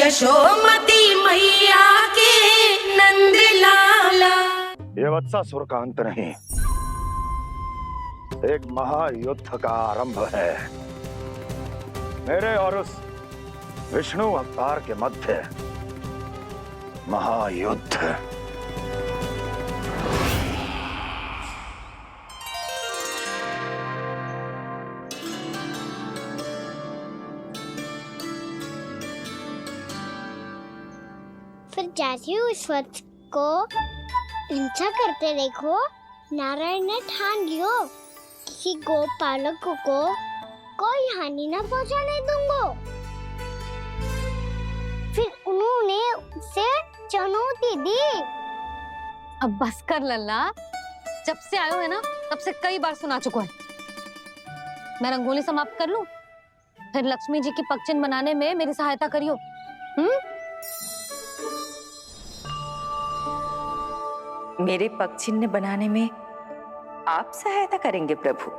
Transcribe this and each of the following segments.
यशोमती मैया के नंद लाला। ये वत्सासुर का अंत नहीं, एक महायुद्ध का आरंभ है। मेरे और उस विष्णु अवतार के मध्य महायुद्ध। फिर जैसे ही उस वक्त को हिंसा करते देखो, नारायण ने ठान लियो किसी गोपालक को कोई हानि न पहुंचाने दूंगा। फिर उन्होंने उसे चुनौती दी। अब बस कर लल्ला, जब से आयो है ना तब से कई बार सुना चुका है। मैं रंगोली समाप्त कर लूं, फिर लक्ष्मी जी की पगचिन बनाने में मेरी सहायता करियो। मेरे पगचिन्ह बनाने में आप सहायता करेंगे प्रभु?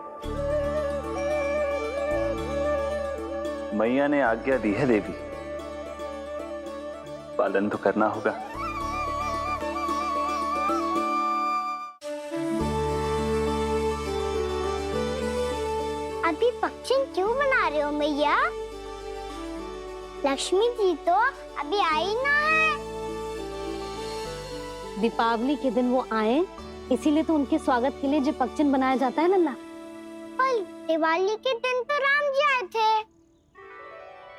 मैया ने आज्ञा दी है देवी, पालन तो करना होगा। अभी पगचिन क्यों बना रहे हो मैया? लक्ष्मी जी तो अभी आई ना है। दीपावली के दिन वो आए, इसीलिए तो उनके स्वागत के लिए जो पगचिन बनाया जाता है लल्ला। पर दिवाली के दिन तो राम जी आए थे,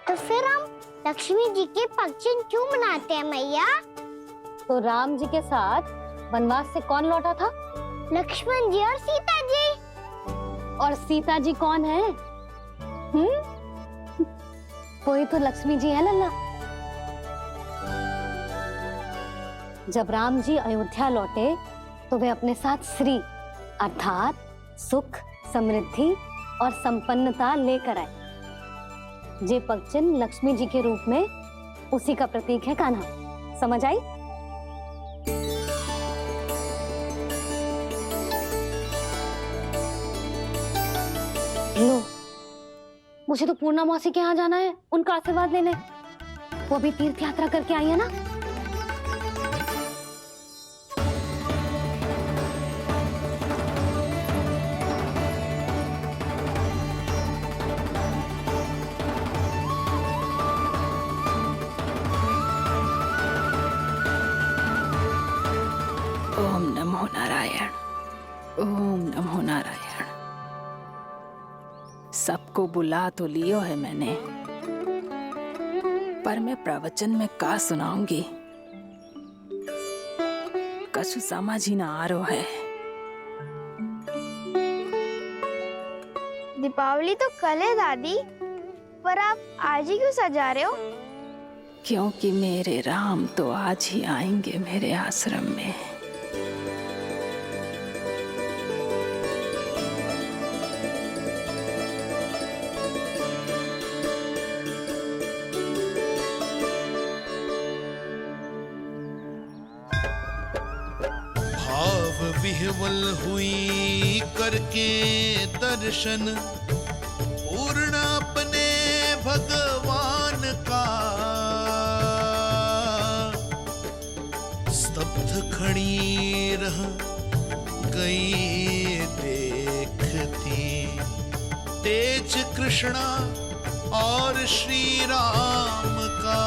तो फिर हम लक्ष्मी जी के पगचिन क्यों बनाते हैं मैया? तो राम जी के साथ वनवास से कौन लौटा था? लक्ष्मण जी और सीता जी। और सीता जी कौन है? वही तो लक्ष्मी जी है लल्ला। जब राम जी अयोध्या लौटे तो वे अपने साथ श्री अर्थात सुख, समृद्धि और संपन्नता लेकर आए। जे पगचिन लक्ष्मी जी के रूप में उसी का प्रतीक है कान्हा। समझ आई? लो, मुझे तो पूर्णा मौसी के यहाँ जाना है उनका आशीर्वाद लेने। वो भी तीर्थ यात्रा करके आई है ना। ओम नमो नारायण, ओम नमो नारायण। सबको बुला तो लियो है मैंने, पर मैं प्रवचन में का सुनाऊंगी, कछु समझ ही ना आ रहा है। दीपावली तो कल है दादी, पर आप आज ही क्यों सजा रहे हो? क्योंकि मेरे राम तो आज ही आएंगे मेरे आश्रम में। विह्वल हुई करके दर्शन, पूर्ण अपने भगवान का, स्तब्ध खड़ी रह गई देखती, तेज कृष्णा और श्री राम का।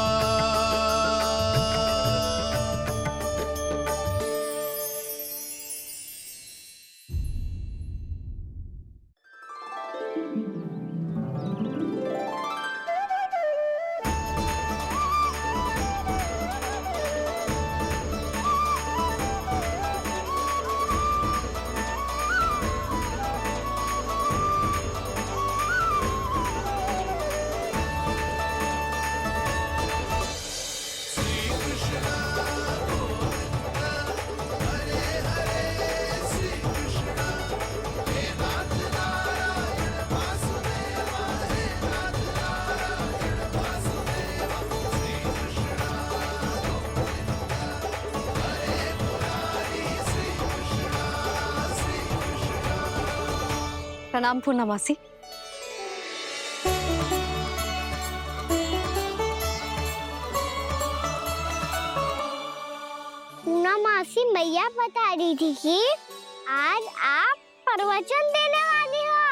प्रणाम पूर्णा मौसी। आपकी मैया बता रही थी कि आज आप प्रवचन देने वाली हो।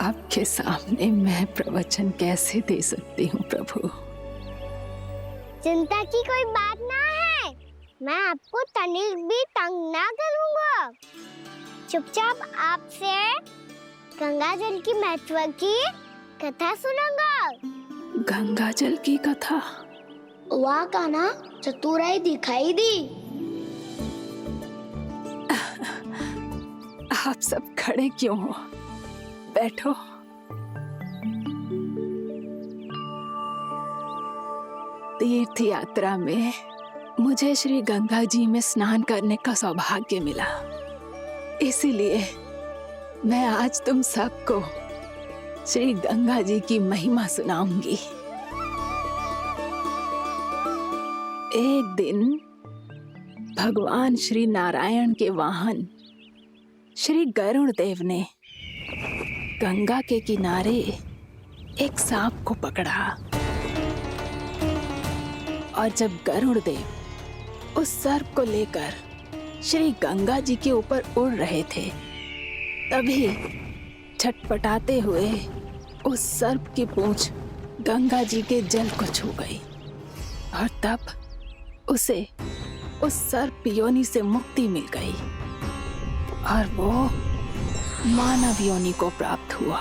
आपके सामने मैं प्रवचन कैसे दे सकती हूँ प्रभु? चिंता की कोई बात ना है, मैं आपको तनिक भी तंग ना करूँगा। चुपचाप आपसे गंगा जल की महत्व की कथा सुनूंगा। गंगा जल की कथा? वाह कान्हा, चतुराई दिखाई दी। आप सब खड़े क्यों हो? बैठो। तीर्थ यात्रा में मुझे श्री गंगा जी में स्नान करने का सौभाग्य मिला, इसीलिए मैं आज तुम सबको श्री गंगा जी की महिमा सुनाऊंगी। एक दिन भगवान श्री नारायण के वाहन श्री गरुड़ देव ने गंगा के किनारे एक सांप को पकड़ा, और जब गरुड़ देव उस सर्प को लेकर श्री गंगा जी के ऊपर उड़ रहे थे, तभी छटपटाते हुए उस सर्प की पूंछ गंगा जी के जल को छू गई, और तब उसे उस सर्प योनि से मुक्ति मिल गई और वो मानव योनि को प्राप्त हुआ।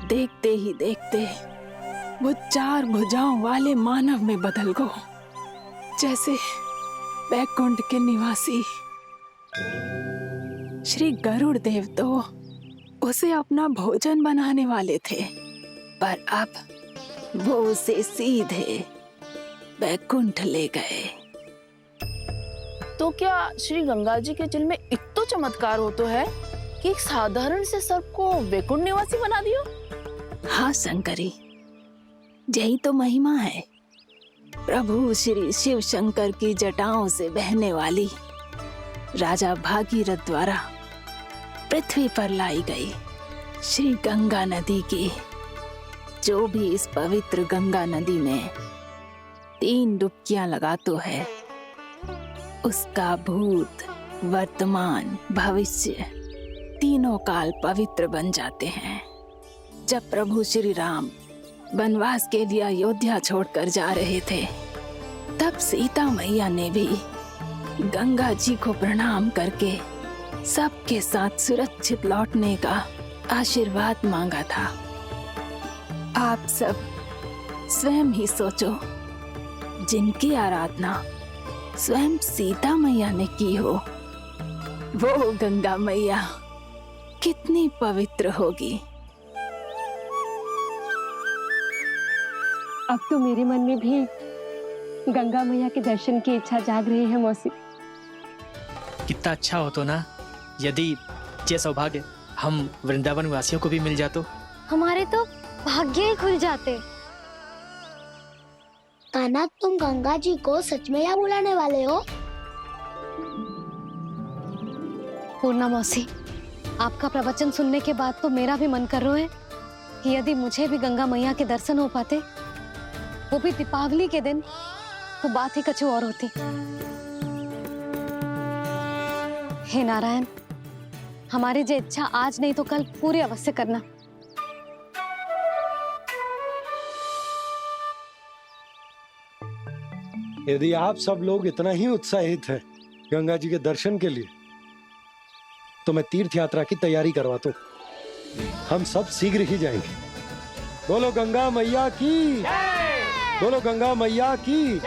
देखते ही देखते वो 4 भुजाओं वाले मानव में बदल गो, जैसे वैकुंठ के निवासी। श्री गरुड़ देव तो उसे अपना भोजन बनाने वाले थे, पर अब वो उसे सीधे वैकुंठ ले गए। तो क्या श्री गंगा जी के जल में इतना चमत्कार हो तो है कि एक साधारण से सर्प को वैकुंठ निवासी बना दियो? हाँ शंकरी, यही तो महिमा है। प्रभु श्री शिव शंकर की जटाओं से बहने वाली राजा भागीरथ द्वारा पृथ्वी पर लाई गई श्री गंगा नदी की, जो भी इस पवित्र गंगा नदी में 3 डुबकियां लगातो है, उसका भूत, वर्तमान, भविष्य तीनों काल पवित्र बन जाते हैं। जब प्रभु श्री राम वनवास के लिए अयोध्या छोड़कर जा रहे थे, तब सीता मैया ने भी गंगा जी को प्रणाम करके सबके साथ सुरक्षित लौटने का आशीर्वाद मांगा था। आप सब स्वयं ही सोचो, जिनकी आराधना स्वयं सीता मैया ने की हो, वो गंगा मैया कितनी पवित्र होगी। अब तो मेरे मन में भी गंगा मैया के दर्शन की इच्छा जाग रही है मौसी। कितना अच्छा हो तो ना यदि ये सौभाग्य हम वृंदावन वासियों को भी मिल जातो। हमारे तो भाग्य ही खुल जाते। कान्हा, तुम गंगा जी को सच में यहाँ बुलाने वाले हो? पूर्णा मौसी, आपका प्रवचन सुनने के बाद तो मेरा भी मन कर रहा है कि यदि मुझे भी गंगा मैया के दर्शन हो पाते, वो भी दीपावली के दिन, तो बात ही कुछ और होती। हे नारायण, हमारी जो इच्छा आज नहीं तो कल पूरी अवश्य करना। यदि आप सब लोग इतना ही उत्साहित हैं गंगा जी के दर्शन के लिए, तो मैं तीर्थ यात्रा की तैयारी करवाता हूँ। हम सब शीघ्र ही जाएंगे। बोलो गंगा मैया की, बोलो गंगा मैया की।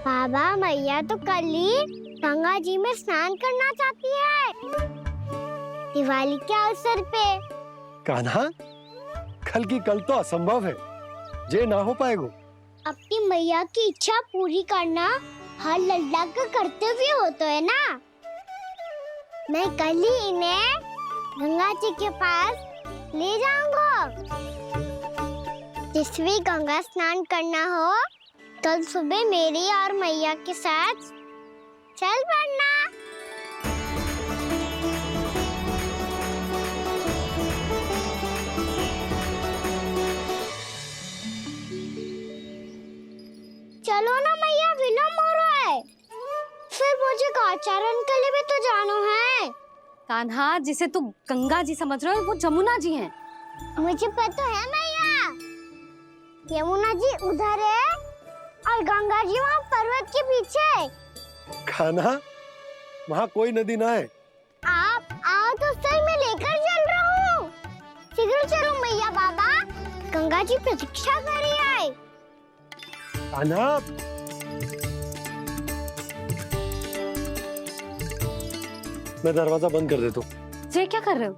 बाबा, मैया तो कल ही गंगा जी में स्नान करना चाहती है, दिवाली के अवसर पे। कान्हा, कल की कल तो असंभव है, ये ना हो पाएगा। अपनी मैया की इच्छा पूरी करना हर लल्ला का कर्तव्य होता है ना। मैं कल ही इन्हें गंगा जी के पास ले जाऊंगा। जिस भी गंगा स्नान करना हो, कल सुबह मेरी और मैया के साथ चल पड़ना। कान्हा, जिसे तू गंगा जी समझ रहे हो वो जमुना जी हैं। मुझे पता है मैया, यमुना जी उधर है और गंगा जी वहाँ पर्वत के पीछे। कान्हा, वहाँ कोई नदी ना है। आप आओ तो सही, मैं लेकर चल रहा हूँ। शीघ्र चलो मैया बाबा, गंगा जी प्रतीक्षा कर रही है। कान्हा, मैं दरवाजा बंद कर देता हूँ। ये क्या कर रहे हो?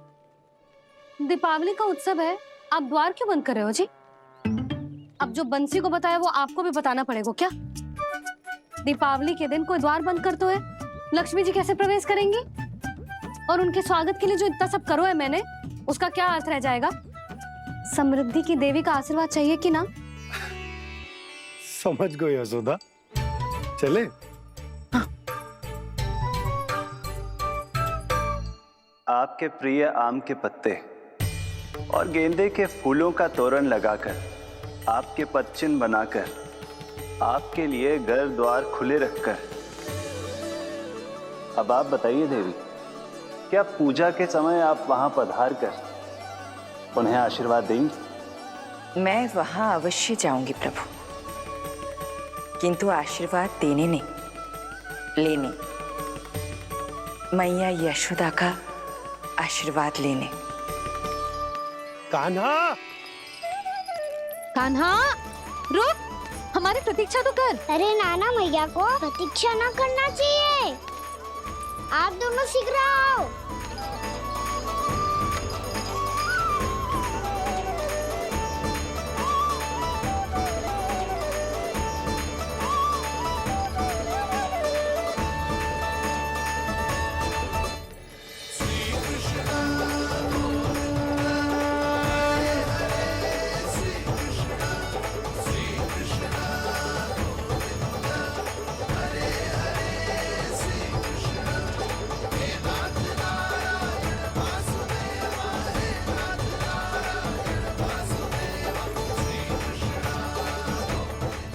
दीपावली का उत्सव है, आप द्वार क्यों बंद कर रहे हो जी? अब जो बंसी को बताया वो आपको भी बताना पड़ेगा क्या? दीपावली के दिन कोई द्वार बंद कर तो है, लक्ष्मी जी कैसे प्रवेश करेंगी? और उनके स्वागत के लिए जो इतना सब करो है मैंने, उसका क्या अर्थ रह जाएगा? समृद्धि की देवी का आशीर्वाद चाहिए कि ना? समझ गई यशोदा, चले? आपके प्रिय आम के पत्ते और गेंदे के फूलों का तोरण लगाकर, आपके पदचिन्ह बनाकर, आपके लिए घर द्वार खुले रखकर, अब आप बताइए देवी, क्या पूजा के समय आप वहां पधार कर उन्हें आशीर्वाद देंगी? मैं वहां अवश्य जाऊंगी प्रभु, किंतु आशीर्वाद देने नहीं, लेने। मैया यशोदा का आशीर्वाद लेने। कान्हा, कान्हा, रुक, हमारी प्रतीक्षा तो कर। अरे नाना, मैया को प्रतीक्षा ना करना चाहिए। आप दोनों शीघ्र आओ।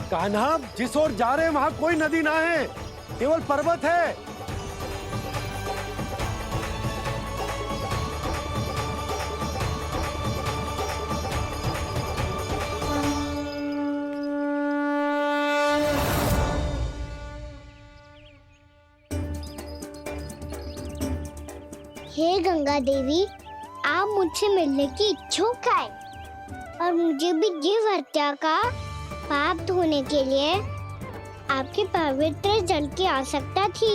कान्हा, जिस ओर जा रहे हैं वहां कोई नदी ना है, केवल पर्वत है। हे गंगा देवी, आप मुझसे मिलने की इच्छुक है और मुझे भी जीव हत्या का पाप धोने के लिए आपके पवित्र जल की आवश्यकता थी।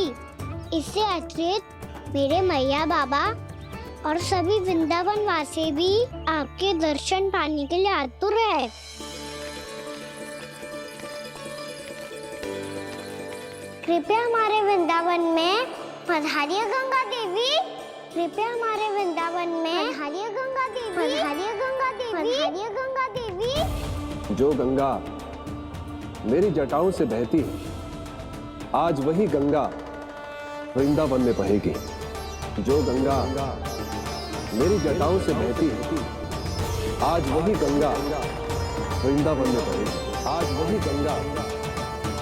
इससे अतिरिक्त मेरे मैया बाबा और सभी वृंदावन वासी भी आपके दर्शन पाने के लिए आतुर है। कृपया हमारे वृंदावन में पधारिए गंगा देवी। कृपया हमारे वृंदावन में पधारिए गंगा देवी। पधारिए गंगा देवी। पधारिए गंगा देवी। जो गंगा मेरी जटाओं से बहती है, आज वही गंगा वृंदावन में बहेगी। जो गंगा मेरी जटाओं से बहती है, आज वही गंगा वृंदावन में बहेगी। आज वही गंगा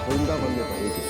वृंदावन में बहेगी।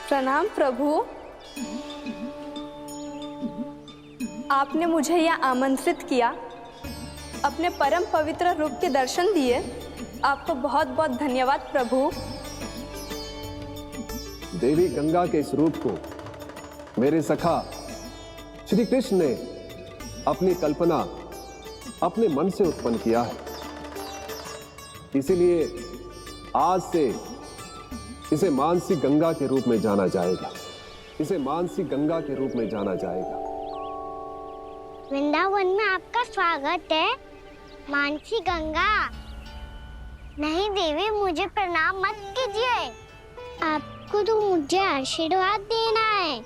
प्रणाम प्रभु, आपने मुझे यहाँ आमंत्रित किया, अपने परम पवित्र रूप के दर्शन दिए, आपको बहुत बहुत धन्यवाद प्रभु। देवी गंगा के इस रूप को मेरे सखा श्री कृष्ण ने अपनी कल्पना अपने मन से उत्पन्न किया है। इसीलिए आज से इसे मानसी गंगा के रूप में जाना जाएगा। इसे मानसी गंगा के रूप में जाना जाएगा। वृंदावन में आपका स्वागत है। मानसी गंगा, नहीं देवी, मुझे प्रणाम मत कीजिए। आपको तो मुझे आशीर्वाद देना है,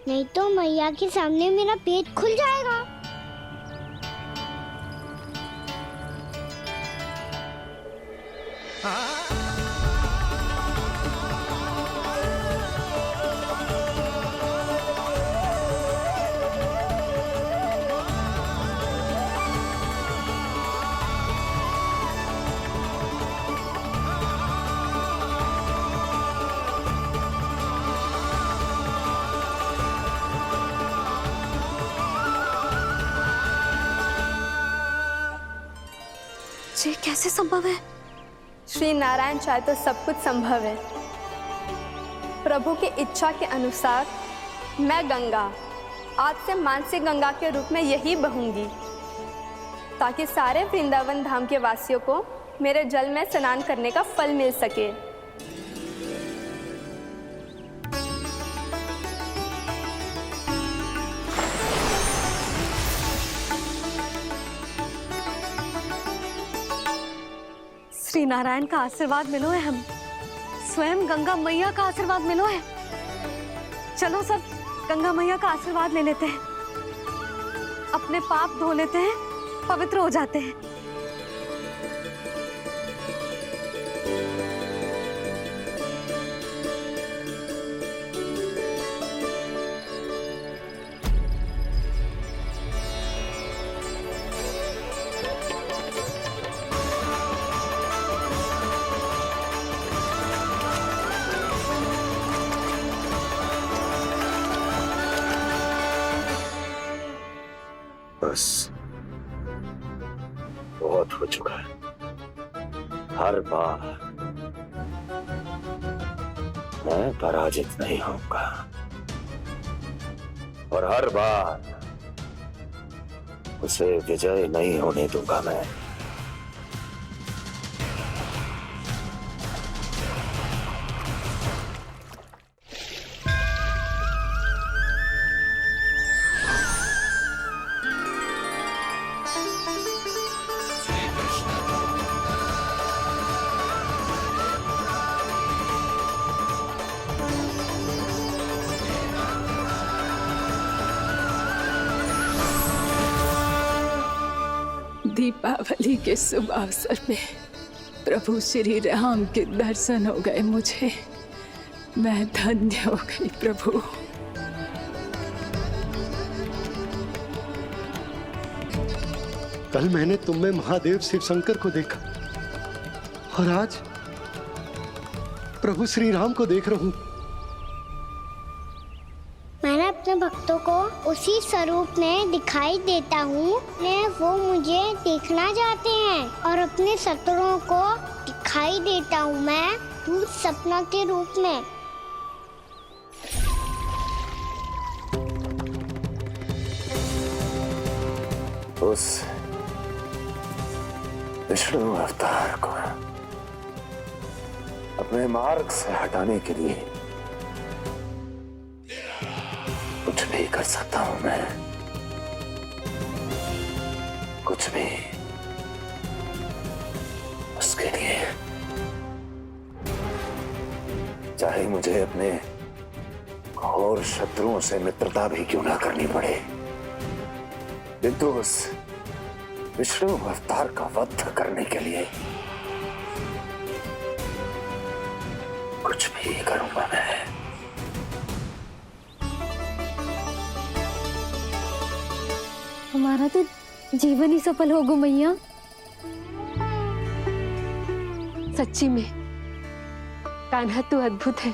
नहीं तो मैया के सामने मेरा पेट खुल जाएगा। ये कैसे संभव है? श्री नारायण चाहे तो सब कुछ संभव है। प्रभु की इच्छा के अनुसार मैं गंगा आज से मानसी गंगा के रूप में यही बहूंगी, ताकि सारे वृंदावन धाम के वासियों को मेरे जल में स्नान करने का फल मिल सके। श्री नारायण का आशीर्वाद मिलो है, हम स्वयं गंगा मैया का आशीर्वाद मिलो है। चलो सब गंगा मैया का आशीर्वाद ले लेते हैं, अपने पाप धो लेते हैं, पवित्र हो जाते हैं। बस बहुत हो चुका है। हर बार मैं पराजित नहीं होऊंगा और हर बार उसे विजय नहीं होने दूंगा मैं। दीपावली के शुभ अवसर में प्रभु श्री राम के दर्शन हो गए मुझे। मैं धन्य हो गई प्रभु। कल मैंने तुम में महादेव शिव शंकर को देखा और आज प्रभु श्री राम को देख रहा हूं। मैंने अपने भक्तों को उसी स्वरूप में दिखाई देता हूँ, वो मुझे देखना चाहते हैं और अपने शत्रुओं को दिखाई देता हूँ मैं भूत सपना के रूप में। उस विष्णु अवतार को अपने मार्ग से हटाने के लिए कुछ भी कर सकता हूं मैं, कुछ भी उसके लिए, चाहे मुझे अपने घोर शत्रुओं से मित्रता भी क्यों ना करनी पड़े, किंतु उस विष्णु अवतार का वध करने के लिए कुछ भी करूंगा मैं। हमारा तो जीवन ही सफल होगा मैया। सच्ची में कान्हा तू अद्भुत है।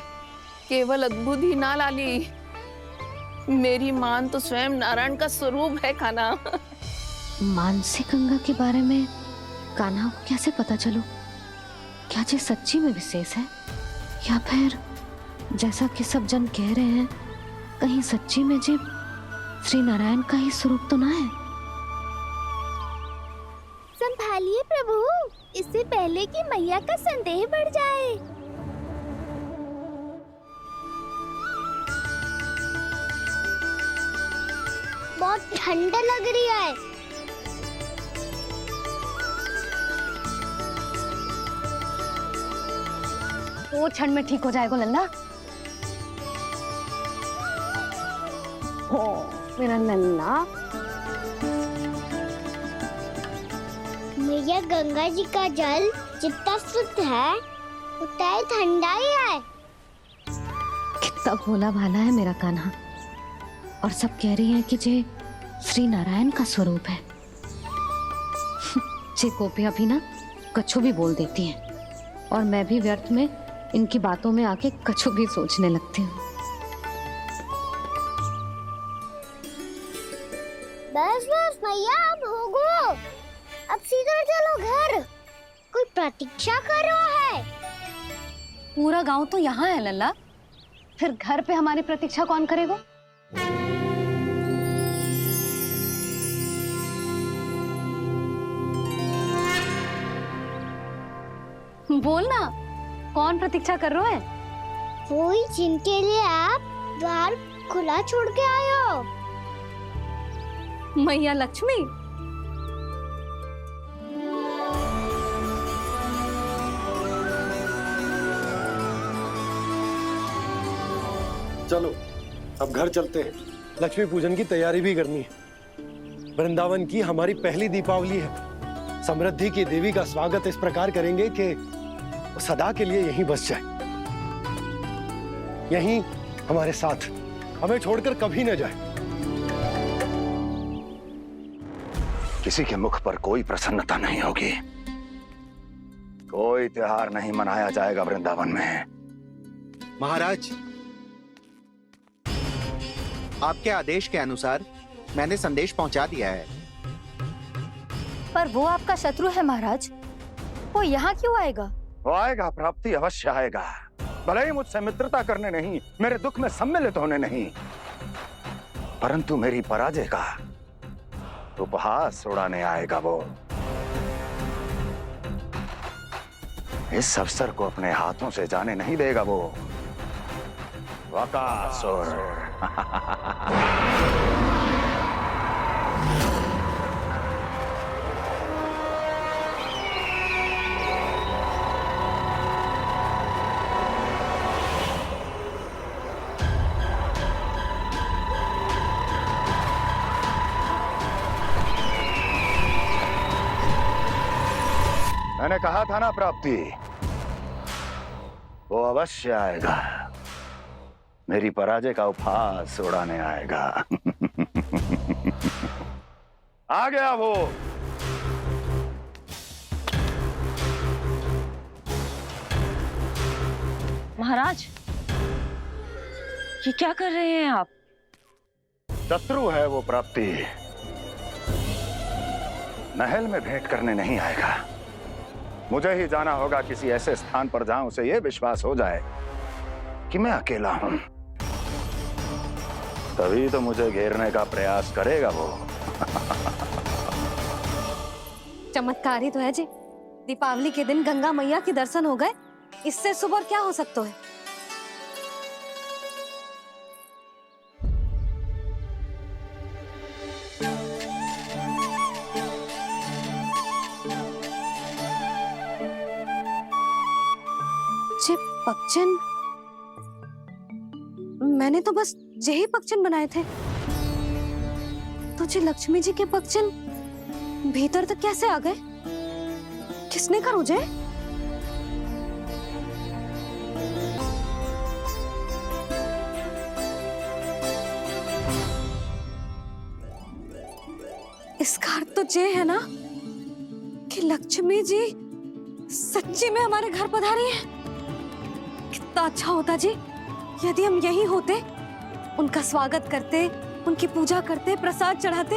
केवल अद्भुत ही ना लाली, मेरी मान तो स्वयं नारायण का स्वरूप है कान्हा। मानसी गंगा के बारे में कान्हा को कैसे पता चलो? क्या ये सच्ची में विशेष है या फिर जैसा कि सब जन कह रहे हैं, कहीं सच्ची में जी श्री नारायण का ही स्वरूप तो ना है? संभालिए प्रभु, इससे पहले कि मैया का संदेह बढ़ जाए। बहुत ठंड लग रही है। वो क्षण में ठीक हो जाएगा लल्ला। ओ मेरा लल्ला। मैया गंगा जी का जल जितना शुद्ध है उतना ही ठंडा ही है। कितना भोला भाला है मेरा कान्हा। और सब कह रही हैं कि ये श्री नारायण का स्वरूप है। ये गोपियां भी ना कछु भी बोल देती हैं और मैं भी व्यर्थ में इनकी बातों में आके कछु भी सोचने लगती हूँ। बस बस मैया अब हो गो, अब सीधा चलो घर। कोई प्रतीक्षा कर रहा है। पूरा गांव तो यहाँ है लल्ला, फिर घर पे हमारी प्रतीक्षा कौन करेगा? बोल ना, कौन प्रतीक्षा कर रहा है? वही जिनके लिए आप द्वार खुला छोड़ के आए हो। मैया लक्ष्मी। चलो अब घर चलते हैं। लक्ष्मी पूजन की तैयारी भी करनी है। वृंदावन की हमारी पहली दीपावली है। समृद्धि की देवी का स्वागत इस प्रकार करेंगे कि वो सदा के लिए यहीं बस जाए, यहीं हमारे साथ, हमें छोड़कर कभी न जाए। किसी के मुख पर कोई प्रसन्नता नहीं होगी, कोई त्योहार नहीं मनाया जाएगा वृंदावन में। महाराज, आपके आदेश के अनुसार मैंने संदेश पहुंचा दिया है। पर वो आपका शत्रु है महाराज, वो यहाँ क्यों आएगा? वो आएगा, प्राप्ति अवश्य आएगा। भले ही मुझसे मित्रता करने नहीं, मेरे दुख में सम्मिलित होने नहीं, परंतु मेरी पराजय का उपहास उड़ाने आएगा वो। इस अवसर को अपने हाथों से जाने नहीं देगा वो। वकासुर। मैंने कहा था ना प्राप्ति, वो अवश्य आएगा, मेरी पराजय का उपहास उड़ाने आएगा। आ गया वो। महाराज, ये क्या कर रहे हैं आप? शत्रु है वो प्राप्ति, महल में भेंट करने नहीं आएगा। मुझे ही जाना होगा किसी ऐसे स्थान पर जहां उसे यह विश्वास हो जाए कि मैं अकेला हूं, तभी तो मुझे घेरने का प्रयास करेगा वो। चमत्कार ही तो है जी। दीपावली के दिन गंगा मैया के दर्शन हो गए, इससे शुभ और क्या हो सकता है? जे पक्षन, मैंने तो बस यही पक्षन बनाए थे, तो जे लक्ष्मी जी के पक्षन भीतर तक कैसे आ गए? किसने कर मुझे? इसका अर्थ तो ये है ना कि लक्ष्मी जी सच्ची में हमारे घर पधारी है। कितना अच्छा होता जी यदि हम यही होते, उनका स्वागत करते, उनकी पूजा करते, प्रसाद चढ़ाते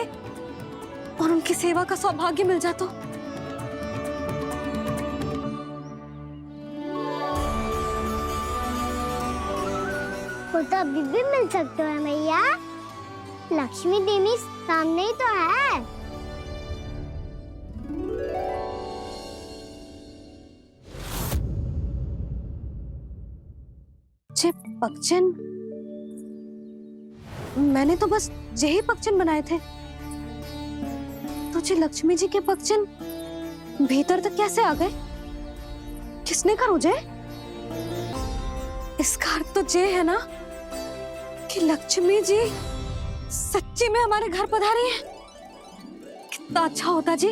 और उनकी सेवा का सौभाग्य मिल जाता। वो तो अभी भी मिल सकते हैं मैया, लक्ष्मी देवी सामने ही तो है। जे पक्षन, मैंने तो बस यही पक्षन बनाए थे, तो जे लक्ष्मी जी के पक्षन भीतर तक कैसे आ गए? किसने कर मुझे? इसका अर्थ तो ये है ना कि लक्ष्मी जी सच्ची में हमारे घर पधारी हैं। कितना अच्छा होता जी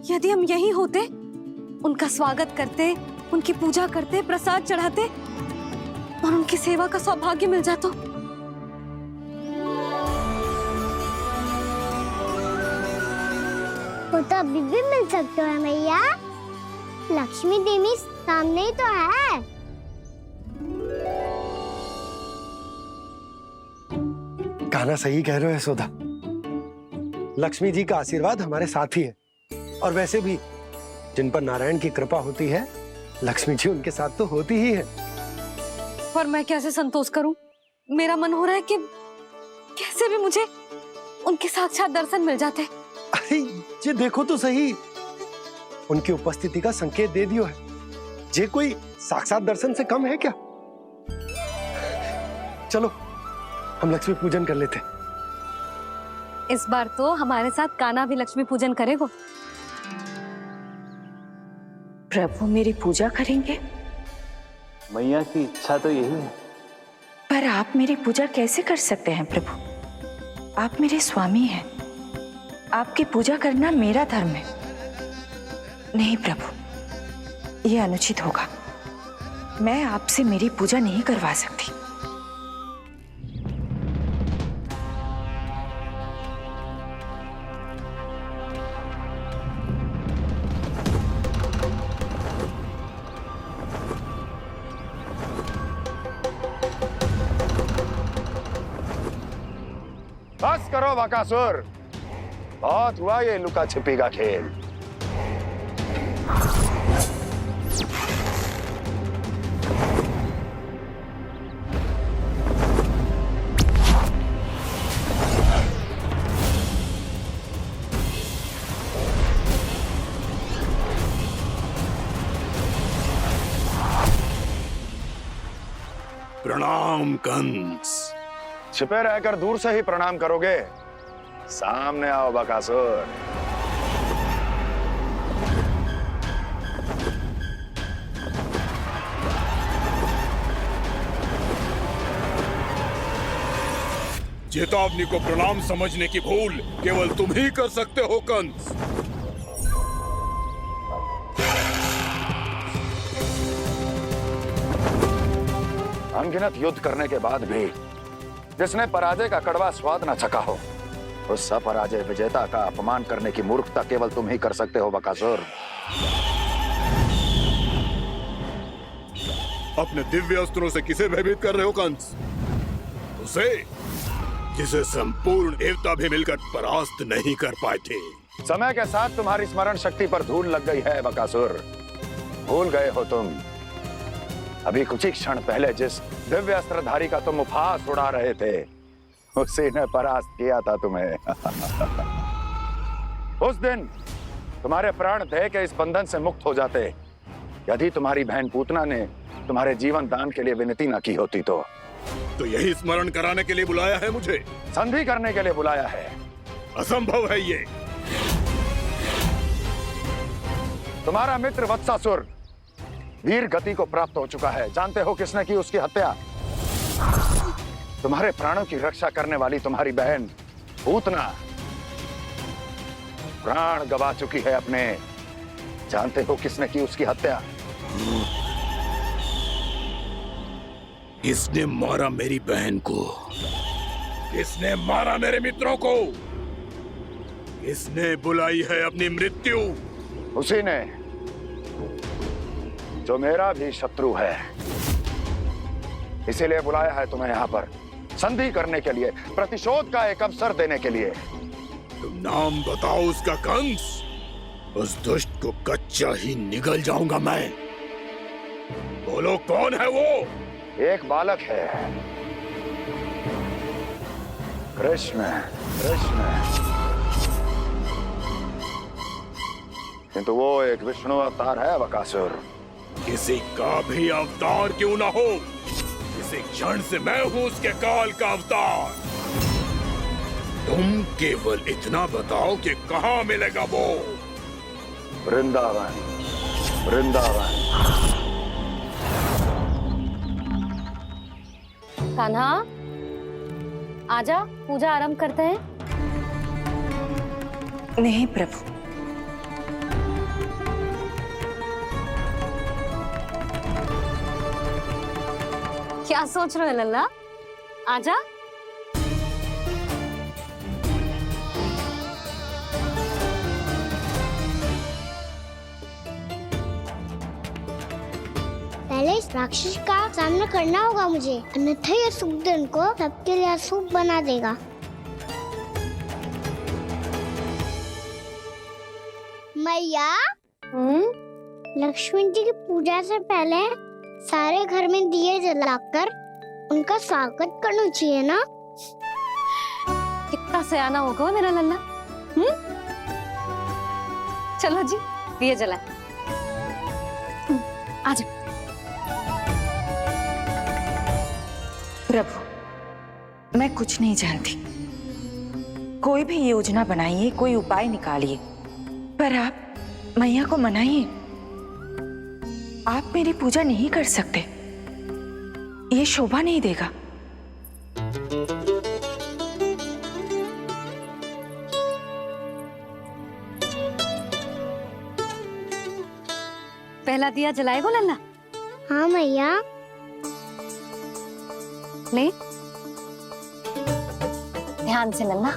यदि हम यहीं होते, उनका स्वागत करते, उनकी पूजा करते, प्रसाद चढ़ाते और उनकी सेवा का सौभाग्य मिल जाता। वो तो अभी भी मिल सकते हैं मैया, लक्ष्मी देवी सामने ही तो है। कान्हा सही कह रहे हो यशोदा, लक्ष्मी जी का आशीर्वाद हमारे साथ ही है। और वैसे भी जिन पर नारायण की कृपा होती है, लक्ष्मी जी उनके साथ तो होती ही है। पर मैं कैसे संतोष करूं? मेरा मन हो रहा है कि कैसे भी मुझे उनके साक्षात दर्शन मिल जाते। अरे ये देखो तो सही, उनकी उपस्थिति का संकेत दे दियो है। ये कोई साक्षात दर्शन से कम है क्या? चलो हम लक्ष्मी पूजन कर लेते। इस बार तो हमारे साथ कान्हा भी लक्ष्मी पूजन करेगा। प्रभु मेरी पूजा करेंगे? मैया की इच्छा तो यही है। पर आप मेरी पूजा कैसे कर सकते हैं प्रभु? आप मेरे स्वामी हैं, आपकी पूजा करना मेरा धर्म है। नहीं प्रभु, यह अनुचित होगा। मैं आपसे मेरी पूजा नहीं करवा सकती। बस करो बकासुर, बहुत हुआ ये लुका छिपी का खेल। प्रणाम कंस। छिपे रहकर दूर से ही प्रणाम करोगे? सामने आओ बकासुर। चेतावनी को प्रणाम समझने की भूल केवल तुम ही कर सकते हो कंस। अनगिनत युद्ध करने के बाद भी जिसने पराजय का कड़वा स्वाद न चखा हो, उस अपराजय विजेता का अपमान करने की मूर्खता केवल तुम ही कर सकते हो बकासुर। अपने दिव्य अस्त्रों से किसे भयभीत कर रहे हो कंस? उसे जिसे संपूर्ण देवता भी मिलकर परास्त नहीं कर पाए थे। समय के साथ तुम्हारी स्मरण शक्ति पर धूल लग गई है बकासुर। भूल गए हो तुम अभी कुछ ही क्षण पहले जिस दिव्य अस्त्रधारी का तुम उपहास उड़ा रहे थे, उसी ने परास्त किया था तुम्हें। उस दिन तुम्हारे प्राण देह के इस बंधन से मुक्त हो जाते यदि तुम्हारी बहन पूतना ने तुम्हारे जीवन दान के लिए विनती न की होती तो। यही स्मरण कराने के लिए बुलाया है मुझे? संधि करने के लिए बुलाया है। असंभव है ये। तुम्हारा मित्र वत्सासुर वीर गति को प्राप्त हो चुका है। जानते हो किसने की उसकी हत्या? तुम्हारे प्राणों की रक्षा करने वाली तुम्हारी बहन पूतना प्राण गवा चुकी है अपने। जानते हो किसने की उसकी हत्या? किसने मारा मेरी बहन को? किसने मारा मेरे मित्रों को? किसने बुलाई है अपनी मृत्यु? उसी ने जो मेरा भी शत्रु है। इसीलिए बुलाया है तुम्हें यहाँ पर संधि करने के लिए, प्रतिशोध का एक अवसर देने के लिए। तुम नाम बताओ उसका कंस। उस दुष्ट को कच्चा ही निगल जाऊंगा मैं। बोलो कौन है वो? एक बालक है, कृष्ण। कृष्ण, किंतु वो एक विष्णु अवतार है बकासुर। किसी का भी अवतार क्यों ना हो, इसी क्षण से मैं हूं उसके काल का अवतार। तुम केवल इतना बताओ कि कहां मिलेगा वो? वृंदावन। वृंदावन। कान्हा, आजा, पूजा आरंभ करते हैं। नहीं प्रभु, क्या सोच रहे हो लल्ला? आजा। पहले इस राक्षस का सामना करना होगा मुझे, अन्यथा ये सुखदन को सबके लिए अशुभ बना देगा। मैया, लक्ष्मण जी की पूजा से पहले सारे घर में दिए जलाकर उनका स्वागत करना चाहिए ना? कितना सयाना होगा मेरा लल्ला। चलो जी, दिए जलाए। आजा। प्रभु, मैं कुछ नहीं जानती। कोई भी योजना बनाइए, कोई उपाय निकालिए, पर आप मैया को मनाइए। आप मेरी पूजा नहीं कर सकते, ये शोभा नहीं देगा। पहला दिया जलाएगो लल्ला? हाँ मैया। ले, ध्यान से लल्ला।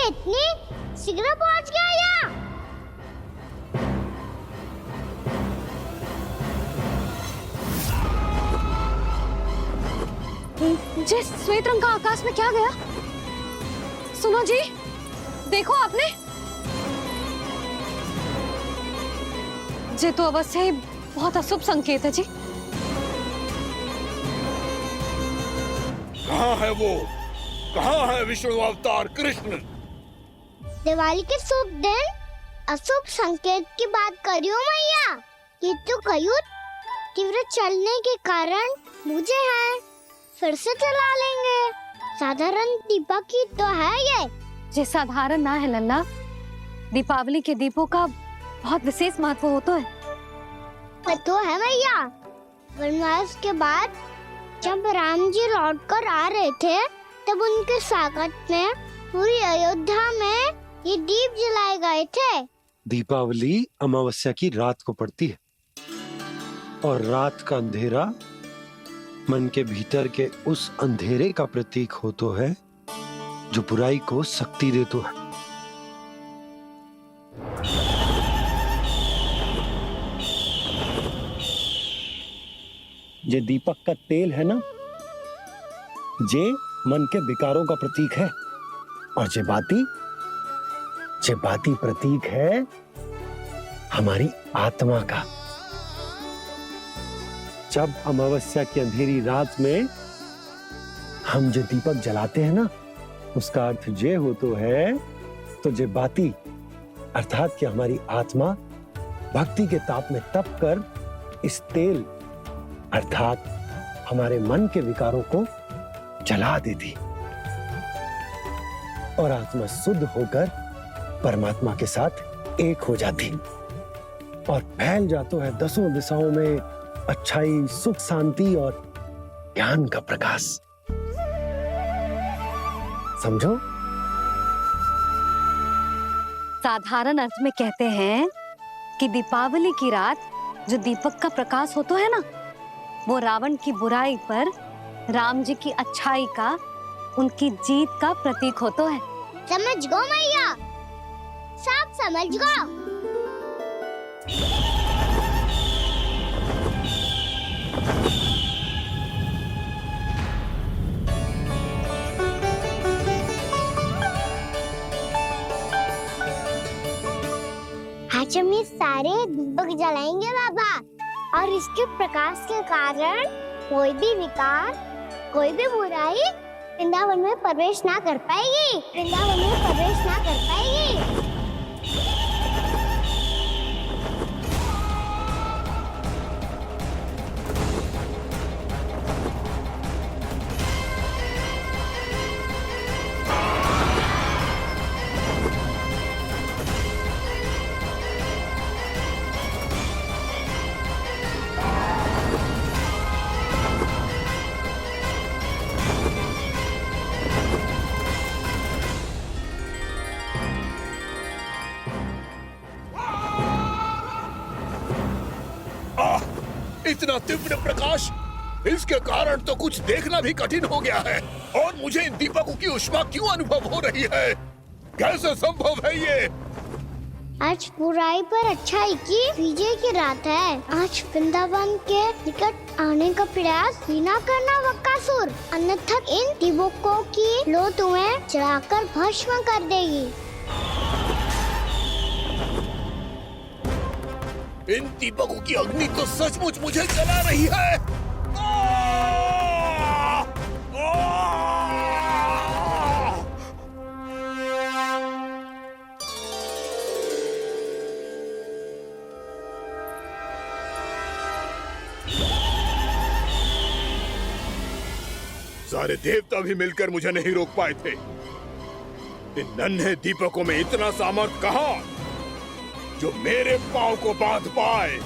इतनी शीघ्र पहुंच गया यहाँ? जे श्वेत रंग का आकाश में क्या गया? सुनो जी, देखो आपने, जे तो अवश्य ही बहुत अशुभ संकेत है जी। कहाँ है वो? कहाँ है विष्णु अवतार कृष्ण? दिवाली के शुभ दिन अशुभ संकेत की बात करियो मैया। ये तो कयूत तीव्र चलने के कारण मुझे है, फिर से चला लेंगे। साधारण दीपक ही तो है ये साधारण ना है लल्ला, दीपावली के दीपों का बहुत विशेष महत्व होता है। तो है मैया, वनवास के बाद जब राम जी लौट कर आ रहे थे तब उनके स्वागत में पूरी अयोध्या में ये दीप जलाए गए थे। दीपावली अमावस्या की रात को पड़ती है और रात का अंधेरा मन के भीतर के उस अंधेरे का प्रतीक होतो है जो बुराई को शक्ति देतो है। ये दीपक का तेल है ना, जे मन के विकारों का प्रतीक है, और जे बाती प्रतीक है हमारी आत्मा का। जब अमावस्या की अंधेरी रात में हम जो दीपक जलाते हैं ना, उसका अर्थ जे हो तो है, तो जे बाती अर्थात कि हमारी आत्मा भक्ति के ताप में तप कर इस तेल अर्थात हमारे मन के विकारों को जला देती और आत्मा शुद्ध होकर परमात्मा के साथ एक हो जाती और फैल जाता है दसों दिशाओं में अच्छाई, सुख, शांति और ज्ञान का प्रकाश। समझो? साधारण अर्थ में कहते हैं कि दीपावली की रात जो दीपक का प्रकाश होता है ना, वो रावण की बुराई पर राम जी की अच्छाई का, उनकी जीत का प्रतीक होता है। समझ गो मैया, सब समझ गो। आज हम ये सारे दीपक जलाएंगे बाबा, और इसके प्रकाश के कारण कोई भी विकार, कोई भी बुराई वृंदावन में प्रवेश ना कर पाएगी, वृंदावन में प्रवेश ना कर पाएगी। इतना तीव्र प्रकाश, इसके कारण तो कुछ देखना भी कठिन हो गया है। और मुझे इन दीपकों की उष्मा क्यों अनुभव हो रही है? कैसे संभव है ये? आज बुराई पर अच्छाई की विजय की रात है। आज वृंदावन के निकट आने का प्रयास भी ना करना बकासुर, अन्यथा इन दीपकों की लो तुम्हें जलाकर भस्म कर देगी। इन दीपकों की अग्नि तो सचमुच मुझे जला रही है। सारे देवता भी मिलकर मुझे नहीं रोक पाए थे। इन नन्हे दीपकों में इतना सामर्थ्य कहां जो मेरे पांव को बांध पाए।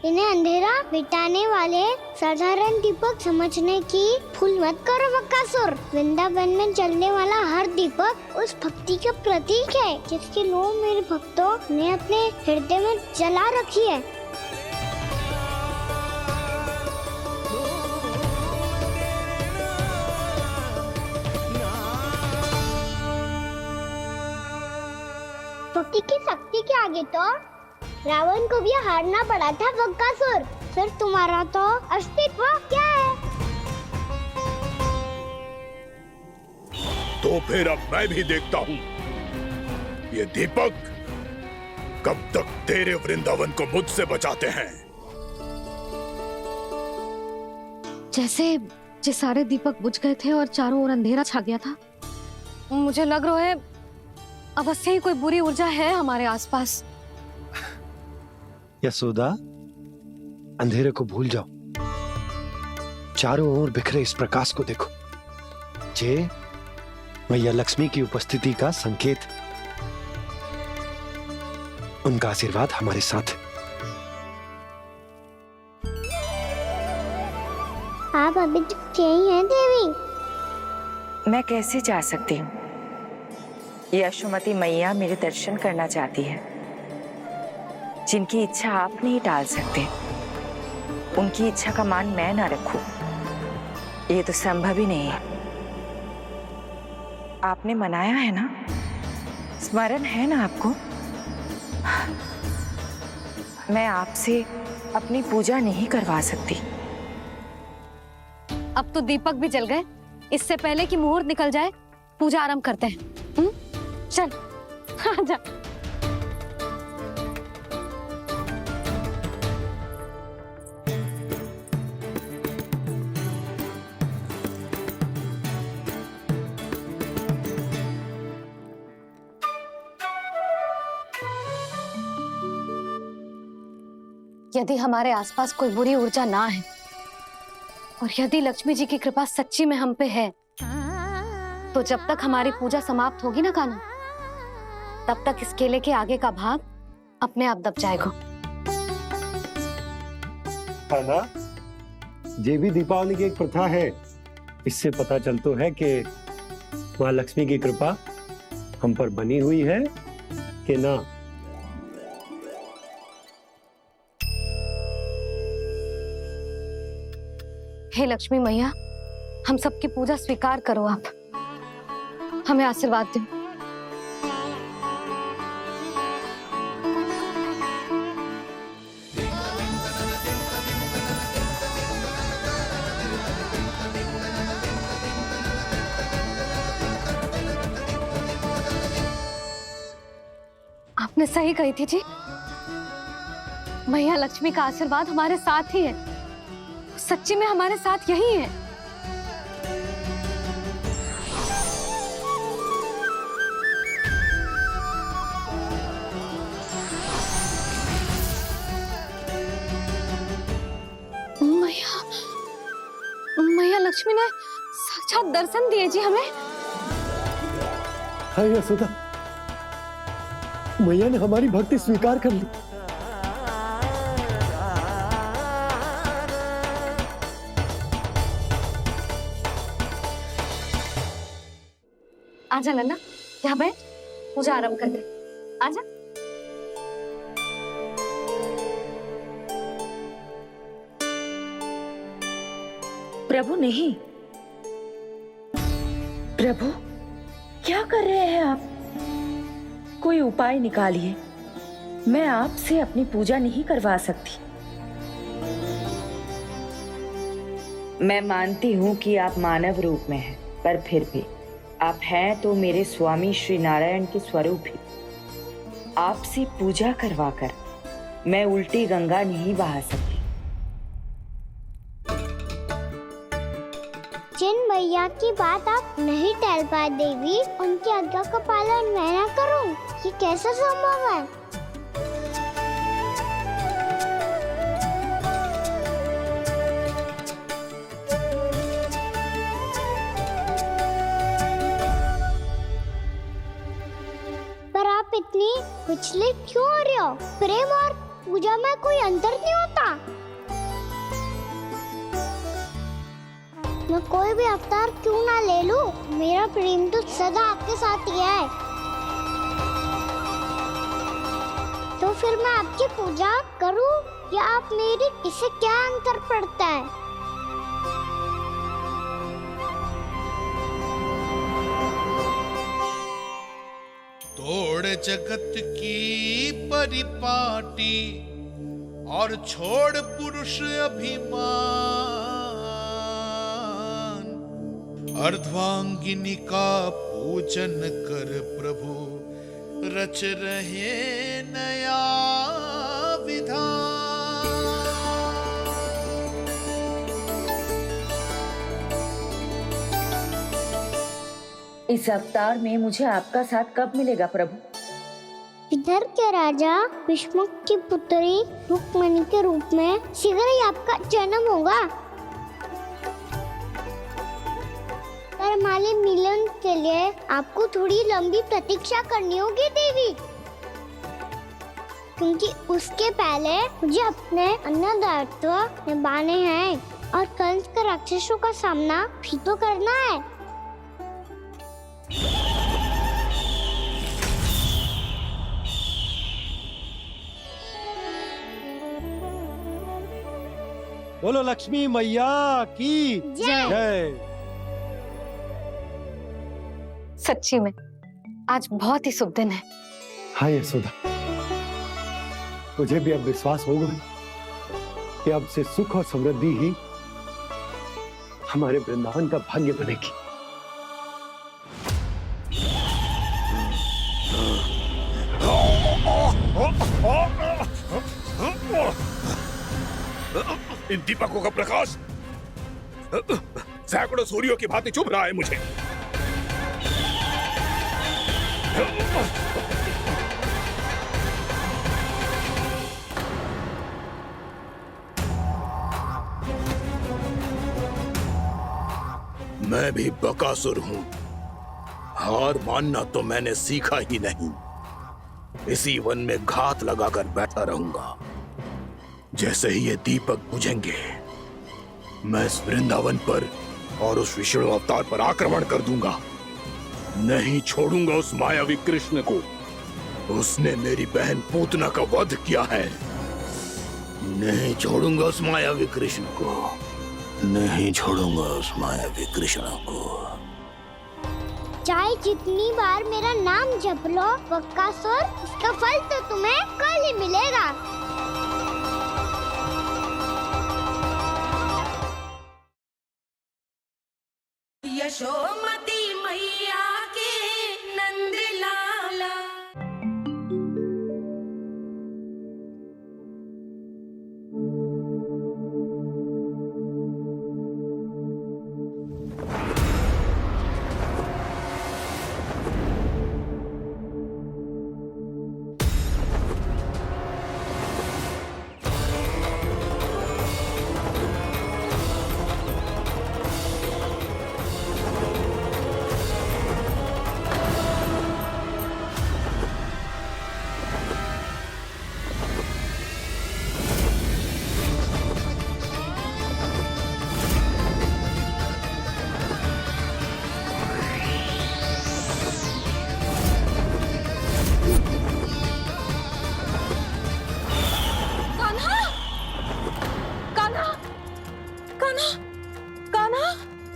इन्हें अंधेरा मिटाने वाले साधारण दीपक समझने की भूल मत करो बकासुर। वृंदावन में जलने वाला हर दीपक उस भक्ति का प्रतीक है जिसकी लो मेरे भक्तों ने अपने हृदय में जला रखी है। भक्ति की शक्ति के आगे तो रावण को भी हारना पड़ा था बकासुर। फिर तुम्हारा तो अस्तित्व क्या है? तो फिर अब मैं भी देखता हूँ ये दीपक कब तक तेरे वृंदावन को मुझसे बचाते हैं। जैसे ये सारे दीपक बुझ गए थे और चारों ओर अंधेरा छा गया था, मुझे लग रहा है अवश्य ही कोई बुरी ऊर्जा है हमारे आसपास। यशोदा, अंधेरे को भूल जाओ, चारों ओर बिखरे इस प्रकाश को देखो। जे मैया लक्ष्मी की उपस्थिति का संकेत, उनका आशीर्वाद हमारे साथ। आप अभी तक यही हैं देवी? मैं कैसे जा सकती हूँ? यशोमती मैया मेरे दर्शन करना चाहती है। जिनकी इच्छा आप नहीं टाल सकते, उनकी इच्छा का मान मैं ना रखूं, ये तो संभव ही नहीं है। आपने मनाया है ना, स्मरण है ना आपको? मैं आपसे अपनी पूजा नहीं करवा सकती। अब तो दीपक भी जल गए, इससे पहले कि मुहूर्त निकल जाए पूजा आरंभ करते हैं। चल आजा। यदि हमारे आसपास कोई बुरी ऊर्जा ना है और यदि लक्ष्मी जी की कृपा सच्ची में हम पे है, तो जब तक हमारी पूजा समाप्त होगी ना कान्हा, तब तक इस केले के आगे का भाग अपने आप दब जाएगा। है ना? ये भी दीपावली की एक प्रथा है। इससे पता चलता है कि माँ लक्ष्मी की कृपा हम पर बनी हुई है कि ना। हे लक्ष्मी मैया, हम सबकी पूजा स्वीकार करो, आप हमें आशीर्वाद दो। आपने सही कही थी जी, मैया लक्ष्मी का आशीर्वाद हमारे साथ ही है। सच्ची में हमारे साथ यही है। मैया लक्ष्मी ने साक्षात दर्शन दिए जी हमें। हाय यशोदा, मैया ने हमारी भक्ति स्वीकार कर ली। आजा नन्ना, यहाँ बैठ, पूजा आरंभ कर दे। आजा। प्रभु नहीं, प्रभु क्या कर रहे हैं आप? कोई उपाय निकालिए। मैं आपसे अपनी पूजा नहीं करवा सकती। मैं मानती हूँ कि आप मानव रूप में हैं, पर फिर भी आप हैं तो मेरे स्वामी श्री नारायण के स्वरूप ही। आपसे पूजा करवाकर मैं उल्टी गंगा नहीं बहा सकती। जिन मैया की बात आप नहीं टाल पाए देवी, उनकी आज्ञा का पालन मैं ना करूं, ये कैसे संभव है? पर आप इतनी विचलित क्यों हो रहे हो? प्रेम और पूजा में कोई अंतर नहीं होता। मैं कोई भी अवतार क्यों ना ले लूं, मेरा प्रेम तो सदा आपके साथ ही है। तो फिर मैं आपकी पूजा करूं या आप मेरी, इससे क्या अंतर पड़ता है? तोड़ जगत की परिपाटी और छोड़ पुरुष अभिमान, अर्धांगिनी का पूजन कर प्रभु रच रहे नया विधान। इस अवतार में मुझे आपका साथ कब मिलेगा प्रभु? इधर के राजा भीष्मक की पुत्री रुक्मणी के रूप में शीघ्र ही आपका जन्म होगा। पर हमारे मिलन के लिए आपको थोड़ी लंबी प्रतीक्षा करनी होगी देवी, क्योंकि उसके पहले मुझे अपने अन्य दायित्व निभाने हैं और कंस के राक्षसों का सामना भी तो करना है। बोलो लक्ष्मी मैया की जय। सच्ची में आज बहुत ही शुभ दिन है। हाँ यशोदा, मुझे भी अब विश्वास हो गया कि अब से सुख और समृद्धि ही हमारे वृंदावन का भाग्य बनेगी। इन दीपकों का प्रकाश सैकड़ों सूर्यों की भांति चुभ रहा है मुझे। मैं भी बकासुर हूं, हार मानना तो मैंने सीखा ही नहीं। इसी वन में घात लगाकर बैठा रहूंगा। जैसे ही ये दीपक बुझेंगे, मैं इस वृंदावन पर और उस विष्णु अवतार पर आक्रमण कर दूंगा। नहीं छोड़ूंगा उस मायावी कृष्ण को। उसने मेरी बहन पूतना का वध किया है। नहीं छोड़ूंगा उस मायावी कृष्ण को। नहीं छोड़ूंगा उस मायावी कृष्ण को। चाहे जितनी बार मेरा नाम जप लो बक्कासुर, इसका फल तो तुम्हें कल ही मिलेगा। यशोमती मैया के नंद लाला।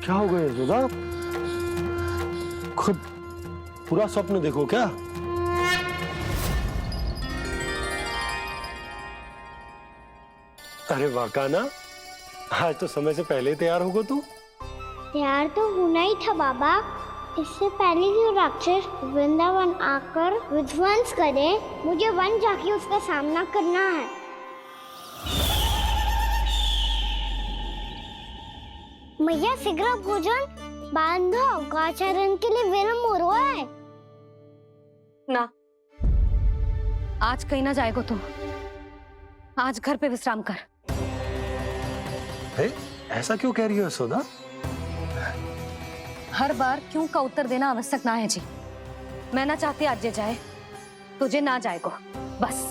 क्या हो गया यशोदा? खुद पूरा स्वप्न देखो क्या? अरे वाह कान्हा, आज तो समय से पहले तैयार होगा तू। तैयार तो होना ही था बाबा। इससे पहले कि राक्षस वृंदावन आकर विध्वंस करे, मुझे वन जाके उसका सामना करना है। मैया शीघ्र भोजन बांधो, गौचरण के लिए विलंब हो रहा है। ना, आज कहीं ना जाएगा तू। आज घर पे विश्राम कर। ऐसा क्यों कह रही हो यशोदा? हर बार क्यों का उत्तर देना आवश्यक ना है जी। मैं ना चाहती आज ये जाए, तुझे ना जाएगा बस।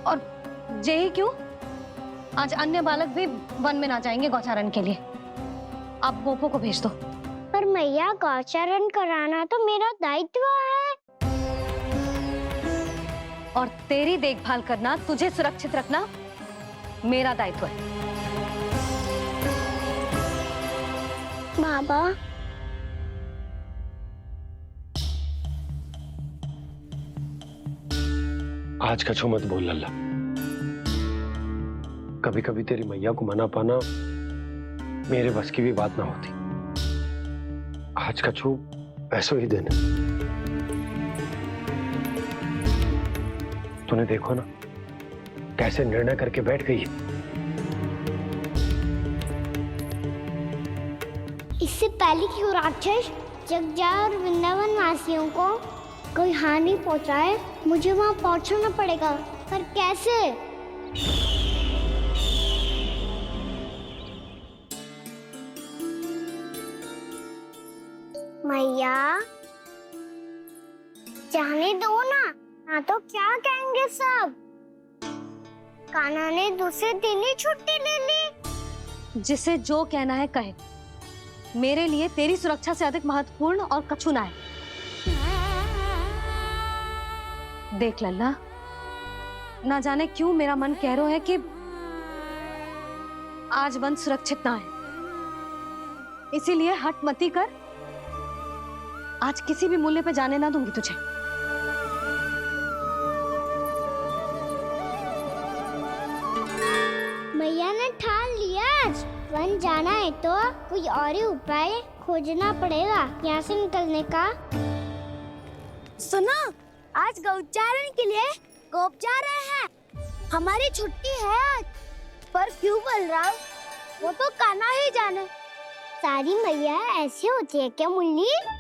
और यही क्यों, आज अन्य बालक भी वन में ना जाएंगे गौचारण के लिए। आप गोपो को भेज दो। पर मैया गौचारण कराना तो मेरा दायित्व है। और तेरी देखभाल करना, तुझे सुरक्षित रखना मेरा दायित्व है। बाबा, आज कछु मत बोल लल्ला। कभी कभी तेरी मैया को मना पाना मेरे बस की भी बात ना होती। आज कछु ऐसो ही दिन है। तूने देखो ना कैसे निर्णय करके बैठ गई है। इससे पहले कि वो राक्षस जगजाय और वृंदावन वासियों को कोई हानि पहुंचाए, मुझे वहां पहुंचना पड़ेगा। पर कैसे? मैया, जाने दो ना तो क्या कहेंगे सब। कान्हा ने दूसरे दिन ही छुट्टी ले ली। जिसे जो कहना है कहे। मेरे लिए तेरी सुरक्षा से अधिक महत्वपूर्ण और कछु ना है। देख लल्ला, ना जाने क्यों मेरा मन कह रहा है कि आज वन सुरक्षित ना है। इसीलिए हट मती कर। आज किसी भी मूल्य पे जाने ना दूंगी तुझे। मैया ने ठान लिया, आज वन जाना है तो कोई और ही उपाय खोजना पड़ेगा यहाँ से निकलने का। सुनो, आज गौचारण के लिए गोप जा रहे हैं। हमारी छुट्टी है आज। पर क्यों बलराम? वो तो कान्हा ही जाने। सारी मैया ऐसी होती है क्या मुन्नी?